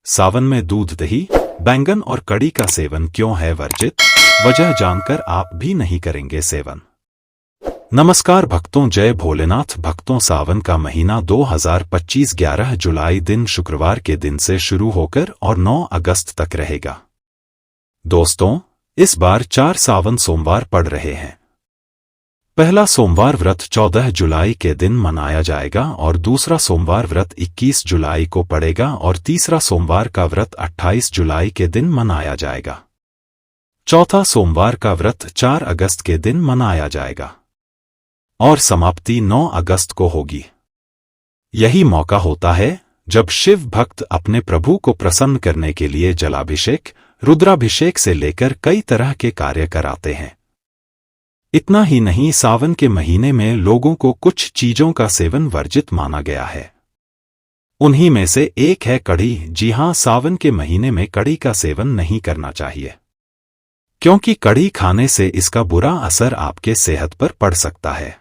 सावन में दूध, दही, बैंगन और कड़ी का सेवन क्यों है वर्जित? वजह जानकर आप भी नहीं करेंगे सेवन। नमस्कार भक्तों, जय भोलेनाथ भक्तों। सावन का महीना 2025 11 जुलाई दिन शुक्रवार के दिन से शुरू होकर और 9 अगस्त तक रहेगा। दोस्तों, इस बार 4 सावन सोमवार पड़ रहे हैं। पहला सोमवार व्रत 14 जुलाई के दिन मनाया जाएगा और दूसरा सोमवार व्रत 21 जुलाई को पड़ेगा और तीसरा सोमवार का व्रत 28 जुलाई के दिन मनाया जाएगा। चौथा सोमवार का व्रत 4 अगस्त के दिन मनाया जाएगा और समाप्ति 9 अगस्त को होगी। यही मौका होता है जब शिव भक्त अपने प्रभु को प्रसन्न करने के लिए जलाभिषेक, रुद्राभिषेक से लेकर कई तरह के कार्य कराते हैं। इतना ही नहीं, सावन के महीने में लोगों को कुछ चीजों का सेवन वर्जित माना गया है। उन्हीं में से एक है कढ़ी। जी हां, सावन के महीने में कढ़ी का सेवन नहीं करना चाहिए, क्योंकि कढ़ी खाने से इसका बुरा असर आपके सेहत पर पड़ सकता है।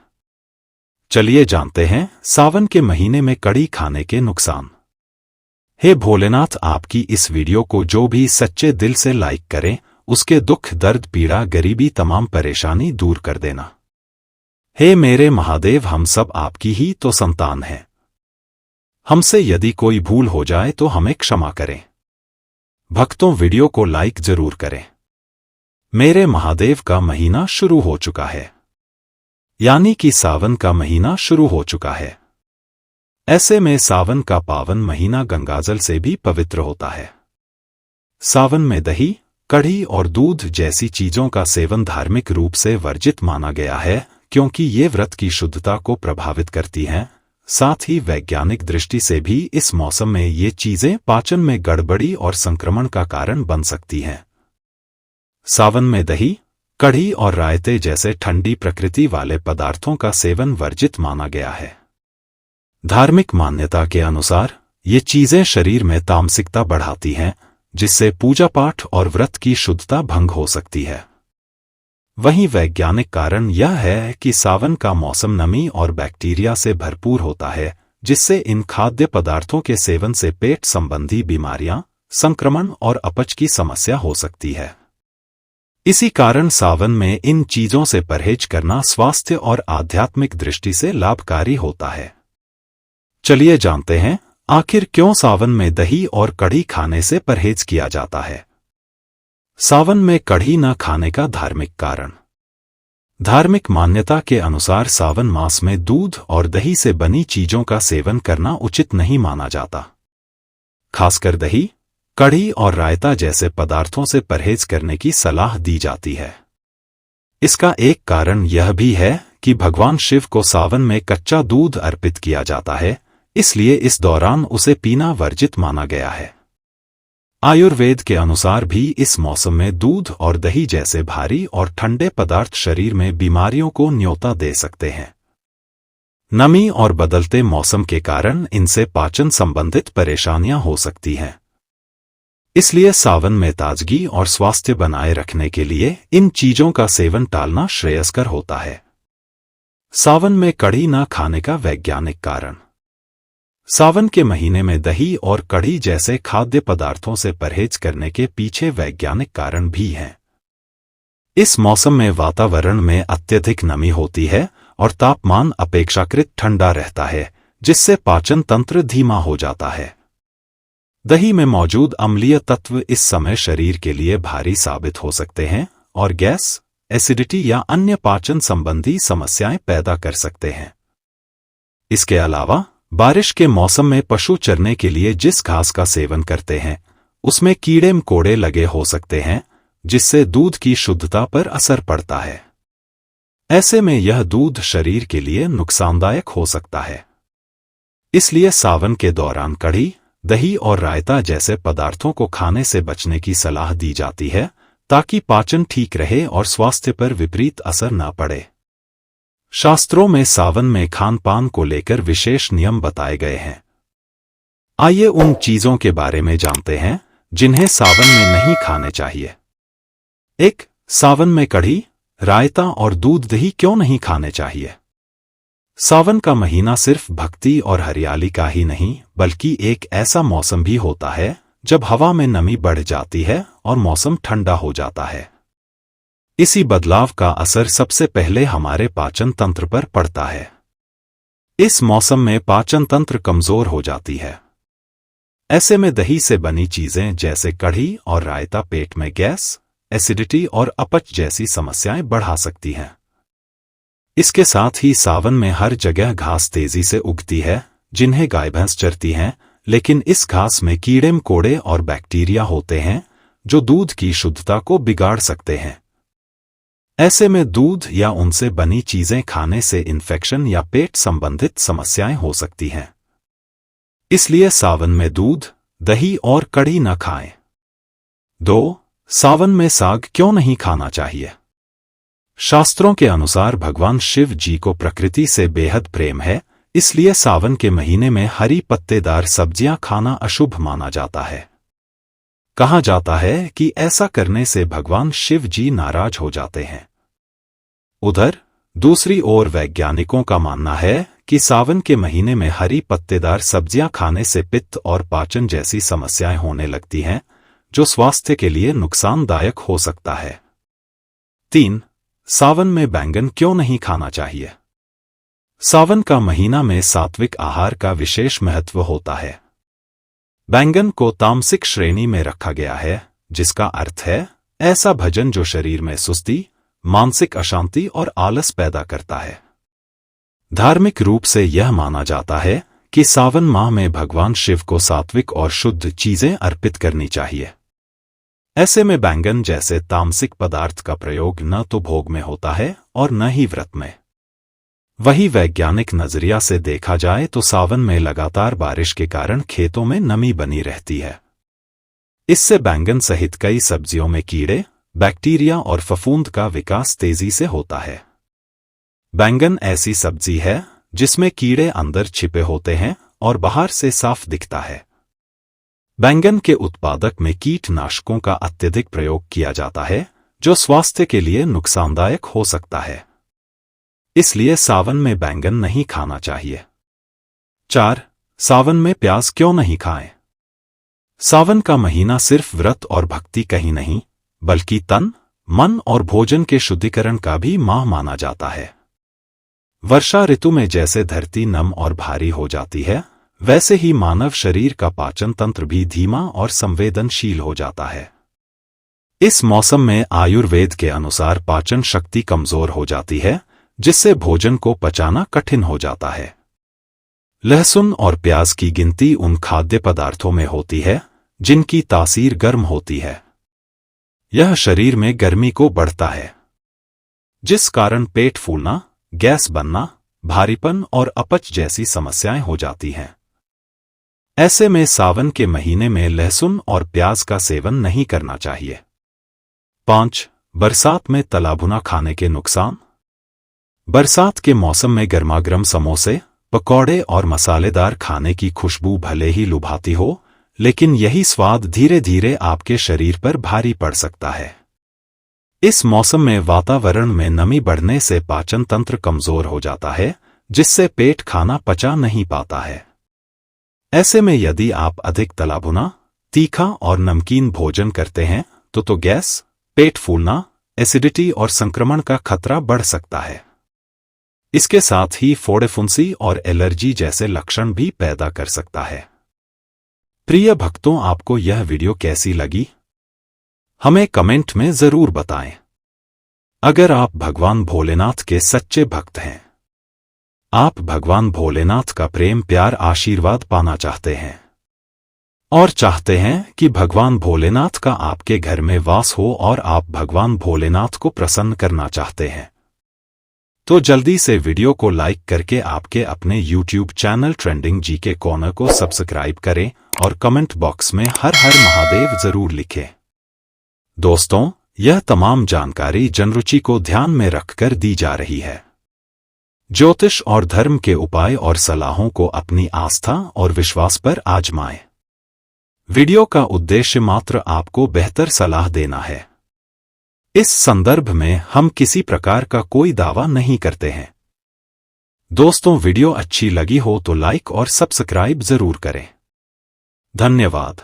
चलिए जानते हैं सावन के महीने में कढ़ी खाने के नुकसान। हे भोलेनाथ, आपकी इस वीडियो को जो भी सच्चे दिल से लाइक करें, उसके दुख, दर्द, पीड़ा, गरीबी, तमाम परेशानी दूर कर देना। हे मेरे महादेव, हम सब आपकी ही तो संतान हैं। हमसे यदि कोई भूल हो जाए तो हमें क्षमा करें। भक्तों, वीडियो को लाइक जरूर करें। मेरे महादेव का महीना शुरू हो चुका है, यानी कि सावन का महीना शुरू हो चुका है। ऐसे में सावन का पावन महीना गंगाजल से भी पवित्र होता है। सावन में दही, कढ़ी और दूध जैसी चीजों का सेवन धार्मिक रूप से वर्जित माना गया है, क्योंकि ये व्रत की शुद्धता को प्रभावित करती हैं। साथ ही वैज्ञानिक दृष्टि से भी इस मौसम में ये चीजें पाचन में गड़बड़ी और संक्रमण का कारण बन सकती हैं। सावन में दही, कढ़ी और रायते जैसे ठंडी प्रकृति वाले पदार्थों का सेवन वर्जित माना गया है। धार्मिक मान्यता के अनुसार ये चीजें शरीर में तामसिकता बढ़ाती हैं, जिससे पूजा पाठ और व्रत की शुद्धता भंग हो सकती है। वहीं वैज्ञानिक कारण यह है कि सावन का मौसम नमी और बैक्टीरिया से भरपूर होता है, जिससे इन खाद्य पदार्थों के सेवन से पेट संबंधी बीमारियां, संक्रमण और अपच की समस्या हो सकती है। इसी कारण सावन में इन चीजों से परहेज करना स्वास्थ्य और आध्यात्मिक दृष्टि से लाभकारी होता है। चलिए जानते हैं आखिर क्यों सावन में दही और कढ़ी खाने से परहेज किया जाता है। सावन में कढ़ी न खाने का धार्मिक कारण। धार्मिक मान्यता के अनुसार सावन मास में दूध और दही से बनी चीजों का सेवन करना उचित नहीं माना जाता। खासकर दही, कढ़ी और रायता जैसे पदार्थों से परहेज करने की सलाह दी जाती है। इसका एक कारण यह भी है कि भगवान शिव को सावन में कच्चा दूध अर्पित किया जाता है, इसलिए इस दौरान उसे पीना वर्जित माना गया है। आयुर्वेद के अनुसार भी इस मौसम में दूध और दही जैसे भारी और ठंडे पदार्थ शरीर में बीमारियों को न्योता दे सकते हैं। नमी और बदलते मौसम के कारण इनसे पाचन संबंधित परेशानियां हो सकती हैं। इसलिए सावन में ताजगी और स्वास्थ्य बनाए रखने के लिए इन चीजों का सेवन टालना श्रेयस्कर होता है। सावन में कढ़ी न खाने का वैज्ञानिक कारण। सावन के महीने में दही और कढ़ी जैसे खाद्य पदार्थों से परहेज करने के पीछे वैज्ञानिक कारण भी हैं। इस मौसम में वातावरण में अत्यधिक नमी होती है और तापमान अपेक्षाकृत ठंडा रहता है, जिससे पाचन तंत्र धीमा हो जाता है। दही में मौजूद अम्लीय तत्व इस समय शरीर के लिए भारी साबित हो सकते हैं और गैस, एसिडिटी या अन्य पाचन संबंधी समस्याएं पैदा कर सकते हैं। इसके अलावा बारिश के मौसम में पशु चरने के लिए जिस घास का सेवन करते हैं, उसमें कीड़े मकोड़े लगे हो सकते हैं, जिससे दूध की शुद्धता पर असर पड़ता है। ऐसे में यह दूध शरीर के लिए नुकसानदायक हो सकता है। इसलिए सावन के दौरान कढ़ी, दही और रायता जैसे पदार्थों को खाने से बचने की सलाह दी जाती है, ताकि पाचन ठीक रहे और स्वास्थ्य पर विपरीत असर न पड़े। शास्त्रों में सावन में खान पान को लेकर विशेष नियम बताए गए हैं। आइए उन चीजों के बारे में जानते हैं जिन्हें सावन में नहीं खाने चाहिए। 1. सावन में कढ़ी, रायता और दूध दही क्यों नहीं खाने चाहिए? सावन का महीना सिर्फ भक्ति और हरियाली का ही नहीं बल्कि एक ऐसा मौसम भी होता है जब हवा में नमी बढ़ जाती है और मौसम ठंडा हो जाता है। इसी बदलाव का असर सबसे पहले हमारे पाचन तंत्र पर पड़ता है। इस मौसम में पाचन तंत्र कमजोर हो जाती है। ऐसे में दही से बनी चीजें जैसे कढ़ी और रायता पेट में गैस, एसिडिटी और अपच जैसी समस्याएं बढ़ा सकती हैं। इसके साथ ही सावन में हर जगह घास तेजी से उगती है, जिन्हें गाय भैंस चरती हैं, लेकिन इस घास में कीड़े मकोड़े और बैक्टीरिया होते हैं जो दूध की शुद्धता को बिगाड़ सकते हैं। ऐसे में दूध या उनसे बनी चीजें खाने से इन्फेक्शन या पेट संबंधित समस्याएं हो सकती हैं। इसलिए सावन में दूध, दही और कढ़ी न खाएं। 2. सावन में साग क्यों नहीं खाना चाहिए? शास्त्रों के अनुसार भगवान शिव जी को प्रकृति से बेहद प्रेम है, इसलिए सावन के महीने में हरी पत्तेदार सब्जियां खाना अशुभ माना जाता है। कहा जाता है कि ऐसा करने से भगवान शिव जी नाराज हो जाते हैं। उधर दूसरी ओर वैज्ञानिकों का मानना है कि सावन के महीने में हरी पत्तेदार सब्जियां खाने से पित्त और पाचन जैसी समस्याएं होने लगती हैं, जो स्वास्थ्य के लिए नुकसानदायक हो सकता है। 3. सावन में बैंगन क्यों नहीं खाना चाहिए? सावन का महीना में सात्विक आहार का विशेष महत्व होता है। बैंगन को तामसिक श्रेणी में रखा गया है, जिसका अर्थ है ऐसा भोजन जो शरीर में सुस्ती, मानसिक अशांति और आलस पैदा करता है। धार्मिक रूप से यह माना जाता है कि सावन माह में भगवान शिव को सात्विक और शुद्ध चीजें अर्पित करनी चाहिए। ऐसे में बैंगन जैसे तामसिक पदार्थ का प्रयोग न तो भोग में होता है और न ही व्रत में। वही वैज्ञानिक नजरिया से देखा जाए तो सावन में लगातार बारिश के कारण खेतों में नमी बनी रहती है। इससे बैंगन सहित कई सब्जियों में कीड़े, बैक्टीरिया और फफूंद का विकास तेजी से होता है। बैंगन ऐसी सब्जी है जिसमें कीड़े अंदर छिपे होते हैं और बाहर से साफ दिखता है। बैंगन के उत्पादक में कीटनाशकों का अत्यधिक प्रयोग किया जाता है, जो स्वास्थ्य के लिए नुकसानदायक हो सकता है। इसलिए सावन में बैंगन नहीं खाना चाहिए। 4. सावन में प्याज क्यों नहीं खाएं? सावन का महीना सिर्फ व्रत और भक्ति का ही नहीं, बल्कि तन, मन और भोजन के शुद्धिकरण का भी माह माना जाता है। वर्षा ऋतु में जैसे धरती नम और भारी हो जाती है, वैसे ही मानव शरीर का पाचन तंत्र भी धीमा और संवेदनशील हो जाता है। इस मौसम में आयुर्वेद के अनुसार पाचन शक्ति कमजोर हो जाती है, जिससे भोजन को पचाना कठिन हो जाता है। लहसुन और प्याज की गिनती उन खाद्य पदार्थों में होती है जिनकी तासीर गर्म होती है। यह शरीर में गर्मी को बढ़ता है, जिस कारण पेट फूलना, गैस बनना, भारीपन और अपच जैसी समस्याएं हो जाती हैं। ऐसे में सावन के महीने में लहसुन और प्याज का सेवन नहीं करना चाहिए। 5. बरसात में तला भुना खाने के नुकसान। बरसात के मौसम में गर्मागर्म समोसे, पकौड़े और मसालेदार खाने की खुशबू भले ही लुभाती हो, लेकिन यही स्वाद धीरे धीरे आपके शरीर पर भारी पड़ सकता है। इस मौसम में वातावरण में नमी बढ़ने से पाचन तंत्र कमजोर हो जाता है, जिससे पेट खाना पचा नहीं पाता है। ऐसे में यदि आप अधिक तला भुना, तीखा और नमकीन भोजन करते हैं तो गैस, पेट फूलना, एसिडिटी और संक्रमण का खतरा बढ़ सकता है। इसके साथ ही फोड़े फुंसी और एलर्जी जैसे लक्षण भी पैदा कर सकता है। प्रिय भक्तों, आपको यह वीडियो कैसी लगी? हमें कमेंट में जरूर बताएं। अगर आप भगवान भोलेनाथ के सच्चे भक्त हैं, आप भगवान भोलेनाथ का प्रेम प्यार आशीर्वाद पाना चाहते हैं और चाहते हैं कि भगवान भोलेनाथ का आपके घर में वास हो और आप भगवान भोलेनाथ को प्रसन्न करना चाहते हैं, तो जल्दी से वीडियो को लाइक करके आपके अपने YouTube channel trending GK corner को सब्सक्राइब करें और कमेंट बॉक्स में हर हर महादेव जरूर लिखें। दोस्तों, यह तमाम जानकारी जनरुचि को ध्यान में रखकर दी जा रही है। ज्योतिष और धर्म के उपाय और सलाहों को अपनी आस्था और विश्वास पर आजमाएं। वीडियो का उद्देश्य मात्र आपको बेहतर सलाह देना है। इस संदर्भ में हम किसी प्रकार का कोई दावा नहीं करते हैं। दोस्तों, वीडियो अच्छी लगी हो तो लाइक और सब्सक्राइब जरूर करें। धन्यवाद।